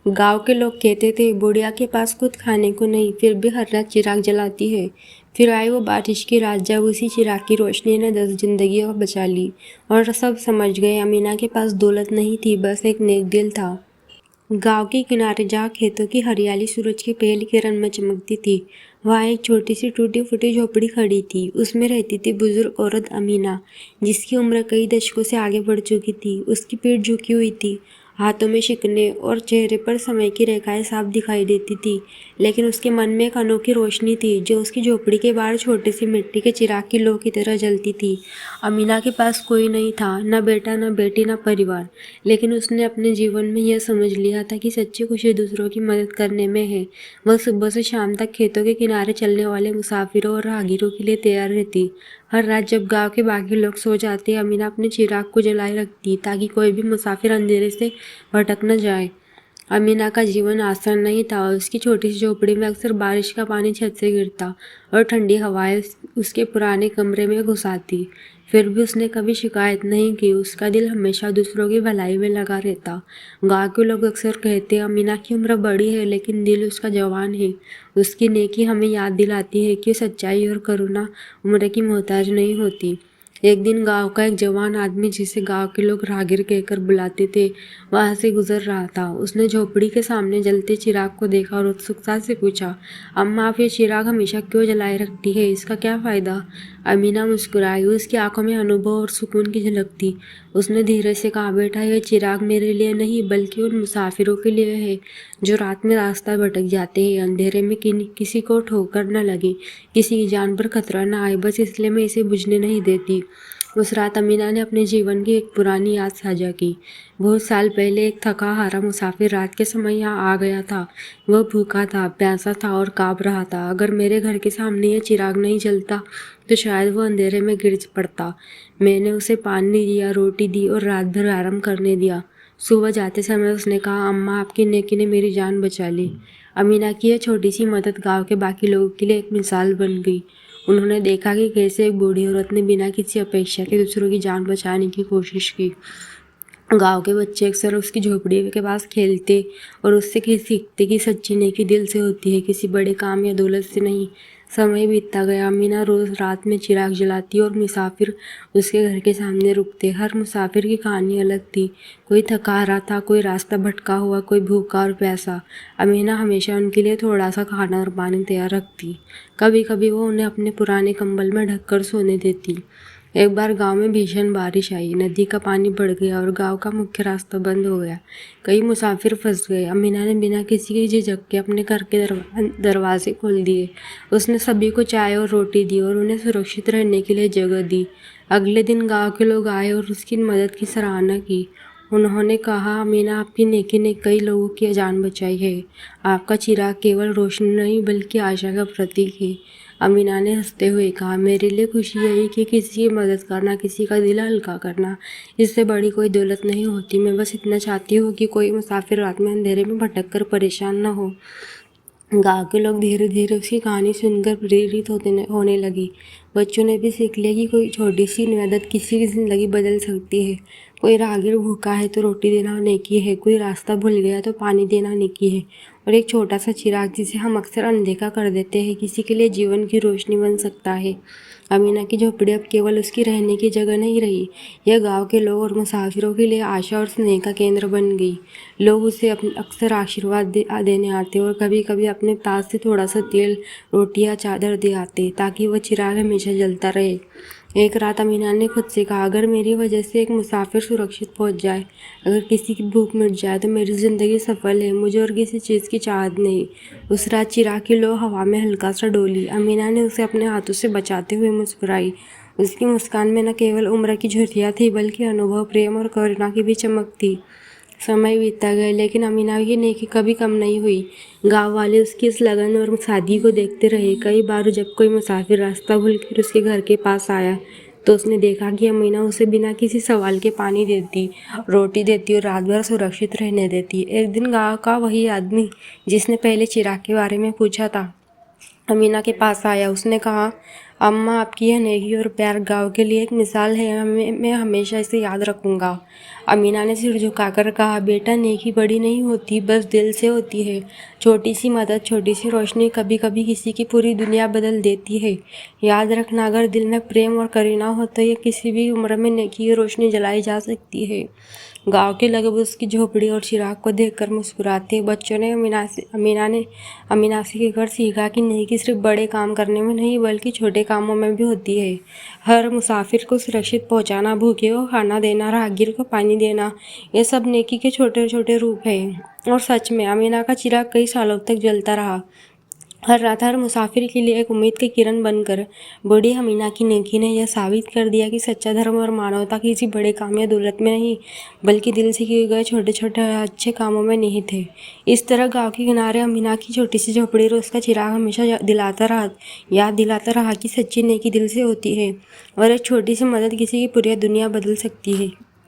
गांव के लोग कहते थे बुढ़िया के पास कुछ खाने को नहीं, फिर भी हर रात चिराग जलाती है। फिर आई वो बारिश की रात जब उसी चिराग की रोशनी ने 10 जिंदगियां बचा ली और सब समझ गए अमीना के पास दौलत नहीं थी, बस एक नेक दिल था। गांव के किनारे जहाँ खेतों की हरियाली सूरज की पहली किरण में चमकती थी, वहाँ एक छोटी सी टूटी फूटी झोपड़ी खड़ी थी। उसमें रहती थी बुजुर्ग औरत अमीना, जिसकी उम्र कई दशकों से आगे बढ़ चुकी थी। उसकी पीठ झुकी हुई थी, हाथों में शिकने और चेहरे पर समय की रेखाएं साफ दिखाई देती थी। लेकिन उसके मन में एक अनोखी रोशनी थी जो उसकी झोपड़ी के बाहर छोटे से मिट्टी के चिराग की लौ की तरह जलती थी। अमीना के पास कोई नहीं था, न बेटा, न बेटी, न परिवार, लेकिन उसने अपने जीवन में यह समझ लिया था कि सच्ची खुशी दूसरों की मदद करने में है। वह सुबह से शाम तक खेतों के किनारे चलने वाले मुसाफिरों और राहगीरों के लिए तैयार रहती। हर रात जब गांव के बाकी लोग सो जाते, अमीना अपने चिराग को जलाए रखती ताकि कोई भी मुसाफिर अंधेरे से भटक न जाए। अमीना का जीवन आसान नहीं था। उसकी छोटी सी झोपड़ी में अक्सर बारिश का पानी छत से गिरता और ठंडी हवाएं उसके पुराने कमरे में घुस आती। फिर भी उसने कभी शिकायत नहीं की। उसका दिल हमेशा दूसरों की भलाई में लगा रहता। गांव के लोग अक्सर कहते हैं अमीना की उम्र बड़ी है लेकिन दिल उसका जवान है। उसकी नेकी हमें याद दिलाती है कि सच्चाई और करुणा उम्र की मोहताज नहीं होती। एक दिन गांव का एक जवान आदमी, जिसे गांव के लोग राहगीर कहकर बुलाते थे, वहां से गुजर रहा था। उसने झोपड़ी के सामने जलते चिराग को देखा और उत्सुकता से पूछा, अम्मा, आप ये चिराग हमेशा क्यों जलाए रखती है? इसका क्या फायदा? अमीना मुस्कुराई। उसकी आंखों में अनुभव और सुकून की झलक थी। उसने धीरे से कहा, बेटा, यह चिराग मेरे लिए नहीं बल्कि उन मुसाफिरों के लिए है जो रात में रास्ता भटक जाते हैं। अंधेरे में किसी को ठोकर न लगे, किसी की जान पर खतरा न आए, बस इसलिए मैं इसे बुझने नहीं देती। उस रात अमीना ने अपने जीवन की एक पुरानी याद साझा की। बहुत साल पहले एक थका हारा मुसाफिर रात के समय यहाँ आ गया था। वह भूखा था, प्यासा था और काँप रहा था। अगर मेरे घर के सामने यह चिराग नहीं जलता तो शायद वो अंधेरे में गिर पड़ता। मैंने उसे पानी दिया, रोटी दी और रात भर आराम करने दिया। सुबह जाते समय उसने कहा, अम्मा, आपकी नेकी ने मेरी जान बचा ली। अमीना की यह छोटी सी मदद गांव के बाकी लोगों के लिए एक मिसाल बन गई। उन्होंने देखा कि कैसे एक बूढ़ी औरत ने बिना किसी अपेक्षा के दूसरों की जान बचाने की कोशिश की। गांव के बच्चे अक्सर उसकी झोपड़ी के पास खेलते और उससे सीखते कि सच्ची नेकी दिल से होती है, किसी बड़े काम या दौलत से नहीं। समय बीतता गया। अमीना रोज रात में चिराग जलाती और मुसाफिर उसके घर के सामने रुकते। हर मुसाफिर की कहानी अलग थी। कोई थका हारा था, कोई रास्ता भटका हुआ, कोई भूखा और प्यासा। अमीना हमेशा उनके लिए थोड़ा सा खाना और पानी तैयार रखती। कभी कभी वो उन्हें अपने पुराने कंबल में ढककर सोने देती। एक बार गांव में भीषण बारिश आई। नदी का पानी बढ़ गया और गांव का मुख्य रास्ता बंद हो गया। कई मुसाफिर फंस गए। अमीना ने बिना किसी की झिझक के अपने घर के दरवाजे खोल दिए। उसने सभी को चाय और रोटी दी और उन्हें सुरक्षित रहने के लिए जगह दी। अगले दिन गांव के लोग आए और उसकी मदद की सराहना की। उन्होंने कहा, अमीना, आपकी नेकी ने कई लोगों की जान बचाई है। आपका चिराग केवल रोशनी नहीं बल्कि आशा का प्रतीक है। अमीना ने हंसते हुए कहा, मेरे लिए खुशी यही कि किसी की मदद करना, किसी का दिल हल्का करना, इससे बड़ी कोई दौलत नहीं होती। मैं बस इतना चाहती हूँ कि कोई मुसाफिर रात में अंधेरे में भटक कर परेशान न हो। गांव के लोग धीरे धीरे उसकी कहानी सुनकर प्रेरित होने लगी। बच्चों ने भी सीख लिया कि कोई छोटी सी मदद किसी की जिंदगी बदल सकती है। कोई राहगीर भूखा है तो रोटी देना नेकी है, कोई रास्ता भूल गया तो पानी देना नेकी है, और एक छोटा सा चिराग जिसे हम अक्सर अनदेखा कर देते हैं, किसी के लिए जीवन की रोशनी बन सकता है। अमीना की झोपड़ी अब केवल उसकी रहने की जगह नहीं रही, यह गांव के लोग और मुसाफिरों के लिए आशा और स्नेह का केंद्र बन गई। लोग उसे अक्सर आशीर्वाद देने आते और कभी कभी अपने पास से थोड़ा सा तेल, रोटी या चादर दे आते ताकि वह चिराग हमेशा जलता रहे। एक रात अमीना ने खुद से कहा, अगर मेरी वजह से एक मुसाफिर सुरक्षित पहुंच जाए, अगर किसी की भूख मिट जाए तो मेरी ज़िंदगी सफल है। मुझे और किसी चीज़ की चाहत नहीं। उस रात चिराग की लौ हवा में हल्का सा डोली। अमीना ने उसे अपने हाथों से बचाते हुए मुस्कुराई। उसकी मुस्कान में न केवल उम्र की झुर्रियाँ थी बल्कि अनुभव, प्रेम और करुणा की भी चमक थी। समय बीतता गया लेकिन अमीना की नेकी कभी कम नहीं हुई। गांव वाले उसकी इस लगन और सादगी को देखते रहे। कई बार जब कोई मुसाफिर रास्ता भूलकर उसके घर के पास आया तो उसने देखा कि अमीना उसे बिना किसी सवाल के पानी देती, रोटी देती और रात भर सुरक्षित रहने देती। एक दिन गांव का वही आदमी जिसने पहले चिराग के बारे में पूछा था, अमीना के पास आया। उसने कहा, अम्मा, आपकी यह नेकी और प्यार गाँव के लिए एक मिसाल है। मैं हमेशा इसे याद रखूँगा। अमीना ने सिर झुकाकर कहा, बेटा, नेकी बड़ी नहीं होती, बस दिल से होती है। छोटी सी मदद, छोटी सी रोशनी कभी कभी किसी की पूरी दुनिया बदल देती है। याद रखना, अगर दिल में प्रेम और करुणा हो तो ये किसी भी उम्र में नेकी की रोशनी जलाई जा सकती है। गांव के लोग उसकी झोपड़ी और चिराग को देखकर मुस्कुराते। बच्चों ने अमीना से कहकर सीखा कि नेकी सिर्फ बड़े काम करने में नहीं बल्कि छोटे कामों में भी होती है। हर मुसाफिर को सुरक्षित पहुंचाना, भूखे को खाना देना, राहगीर को पानी देना, ये सब नेकी के छोटे छोटे रूप हैं। और सच में अमीना का चिराग कई सालों तक जलता रहा। हर रात हर मुसाफिर के लिए एक उम्मीद की किरण बनकर। बूढ़ी अमीना की नेकी ने यह साबित कर दिया कि सच्चा धर्म और मानवता किसी बड़े काम या दौलत में नहीं बल्कि दिल से किए गए छोटे छोटे अच्छे कामों में निहित है। इस तरह गांव के किनारे अमीना की छोटी सी झोपड़ी और उसका चिराग हमेशा याद दिलाता रहा कि सच्ची नेकी दिल से होती है और एक छोटी सी मदद किसी की पूरी दुनिया बदल सकती है।